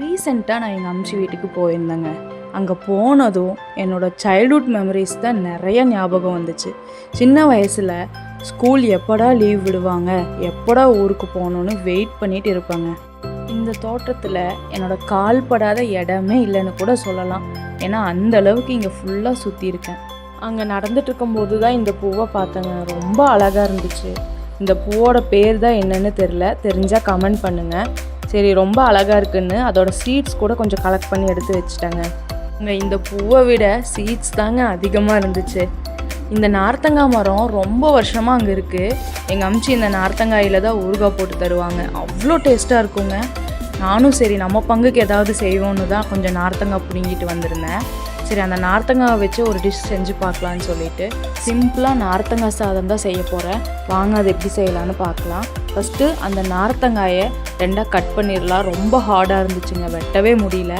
ரீசெண்டாக நான் எங்கள் அம்ச்சி வீட்டுக்கு போயிருந்தேங்க. அங்கே போனதும் என்னோடய சைல்ட்ஹுட் மெமரிஸ் தான் நிறைய ஞாபகம் வந்துச்சு. சின்ன வயசில் ஸ்கூல் எப்படா லீவ் விடுவாங்க, எப்படா ஊருக்கு போகணுன்னு வெயிட் பண்ணிட்டு இருப்பாங்க. இந்த தோட்டத்தில் என்னோடய கால் படாத இடமே இல்லைன்னு கூட சொல்லலாம். ஏன்னா அந்த அளவுக்கு இங்கே ஃபுல்லாக சுற்றியிருக்கேன். அங்கே நடந்துட்டு இருக்கும்போது தான் இந்த பூவை பார்த்தேங்க. ரொம்ப அழகாக இருந்துச்சு. இந்த பூவோட பேர் தான் என்னன்னு தெரிஞ்சால் கமெண்ட் பண்ணுங்கள். சரி, ரொம்ப அழகாக இருக்குன்னு அதோட சீட்ஸ் கூட கொஞ்சம் கலெக்ட் பண்ணி எடுத்து வச்சுட்டாங்க. இங்கே இந்த பூவை விட சீட்ஸ் தாங்க அதிகமாக இருந்துச்சு. இந்த நார்த்தங்காய் மரம் ரொம்ப வருஷமாக அங்கே இருக்குது. எங்கள் அம்ச்சி இந்த நார்த்தங்காயில் தான் ஊறுகாய் போட்டு தருவாங்க. அவ்வளோ டேஸ்ட்டாக இருக்குங்க. நானும் சரி நம்ம பங்குக்கு ஏதாவது செய்வோன்னு தான் கொஞ்சம் நார்த்தங்காய் பிடுங்கிட்டு வந்திருந்தேன். சரி, அந்த நார்த்தங்காவை வச்சு ஒரு டிஷ் செஞ்சு பார்க்கலான்னு சொல்லிட்டு சிம்பிளாக நார்த்தங்காய் சாதம் தான் செய்ய போகிறேன். வாங்க அது எப்படி செய்யலான்னு பார்க்கலாம். ஃபஸ்ட்டு அந்த நார்த்தங்காயை ரெண்டாக கட் பண்ணிடலாம். ரொம்ப ஹார்டாக இருந்துச்சுங்க, வெட்டவே முடியல.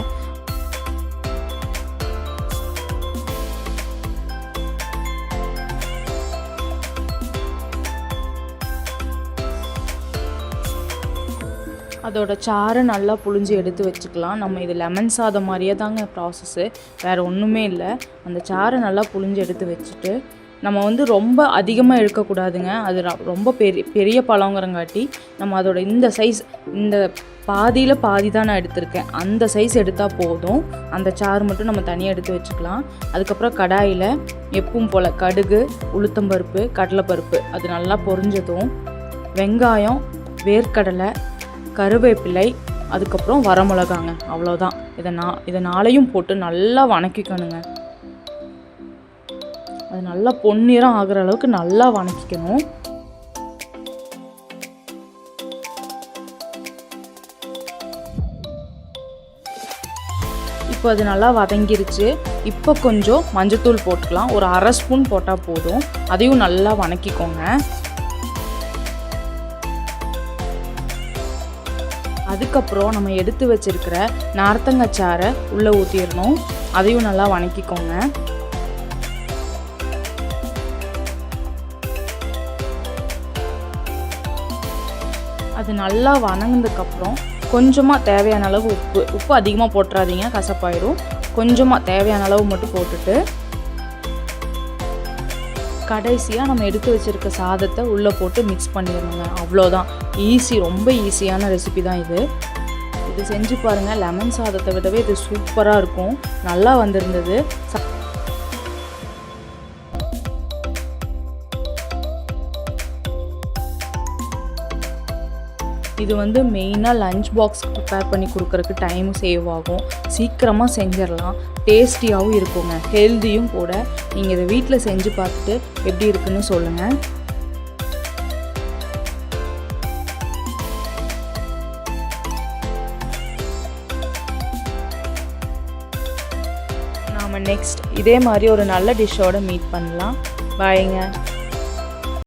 அதோட சாறை நல்லா புழிஞ்சு எடுத்து வச்சுக்கலாம். நம்ம இது லெமன் சாதம் மாதிரியே தாங்க ப்ராசஸ்ஸு, வேறு ஒன்றுமே இல்லை. அந்த சாறை நல்லா புழிஞ்சு எடுத்து வச்சுட்டு நம்ம ரொம்ப அதிகமாக எடுக்கக்கூடாதுங்க. அது ரொம்ப பெரிய பழங்கிறங்காட்டி நம்ம அதோட இந்த சைஸ், இந்த பாதியில் பாதி தான் நான் எடுத்திருக்கேன், அந்த சைஸ் எடுத்தால் போதும். அந்த சாறு மட்டும் நம்ம தனியாக எடுத்து வச்சுக்கலாம். அதுக்கப்புறம் கடாயில் எப்பவும் போல் கடுகு, உளுத்தம்பருப்பு, கடலைப்பருப்பு அது நல்லா பொரிஞ்சதும் வெங்காயம், வேர்க்கடலை, கருவேப்பிலை, அதுக்கப்புறம் வரமிளகாங்க, அவ்வளோதான். இதை நாளையும் போட்டு நல்லா வணக்கிக்கணுங்க. அது நல்லா பொன்னிறம் ஆகிற அளவுக்கு நல்லா வணக்கிக்கணும். இப்போ அது நல்லா வதங்கிருச்சு. இப்போ கொஞ்சம் மஞ்சத்தூள் போட்டுக்கலாம். ஒரு 1/2 ஸ்பூன் போட்டால் போதும். அதையும் நல்லா வணக்கிக்கோங்க. அதுக்கப்புறம் நம்ம எடுத்து வச்சிருக்கிற நார்த்தங்காய் சாறை உள்ளே ஊற்றிடணும். அதையும் நல்லா வணக்கிக்கோங்க. அது நல்லா வணங்கினதுக்கப்புறம் கொஞ்சமாக தேவையான அளவு உப்பு அதிகமாக போட்டுறாதீங்க, கசப்பாயிடும். கொஞ்சமாக தேவையான அளவு மட்டும் போட்டுட்டு கடைசியாக நம்ம எடுத்து வச்சுருக்க சாதத்தை உள்ளே போட்டு மிக்ஸ் பண்ணிடணுங்க. அவ்வளோதான். ஈஸி, ரொம்ப ஈஸியான ரெசிபி தான் இது. இது செஞ்சு பாருங்கள். லெமன் சாதத்தை விடவே இது சூப்பராக இருக்கும். நல்லா வந்திருந்தது. இது மெயினாக லஞ்ச் பாக்ஸ் ப்ரிப்பேர் பண்ணி கொடுக்குறதுக்கு டைம் சேவ் ஆகும். சீக்கிரமாக செஞ்சிடலாம். டேஸ்டியாகவும் இருக்குங்க, ஹெல்த்தியும் கூட. நீங்கள் இதை வீட்டில் செஞ்சு பார்த்துட்டு எப்படி இருக்குன்னு சொல்லுங்கள். நாம் நெக்ஸ்ட் இதே மாதிரி ஒரு நல்ல டிஷ்ஷோடு மீட் பண்ணலாம். பாய்ங்க.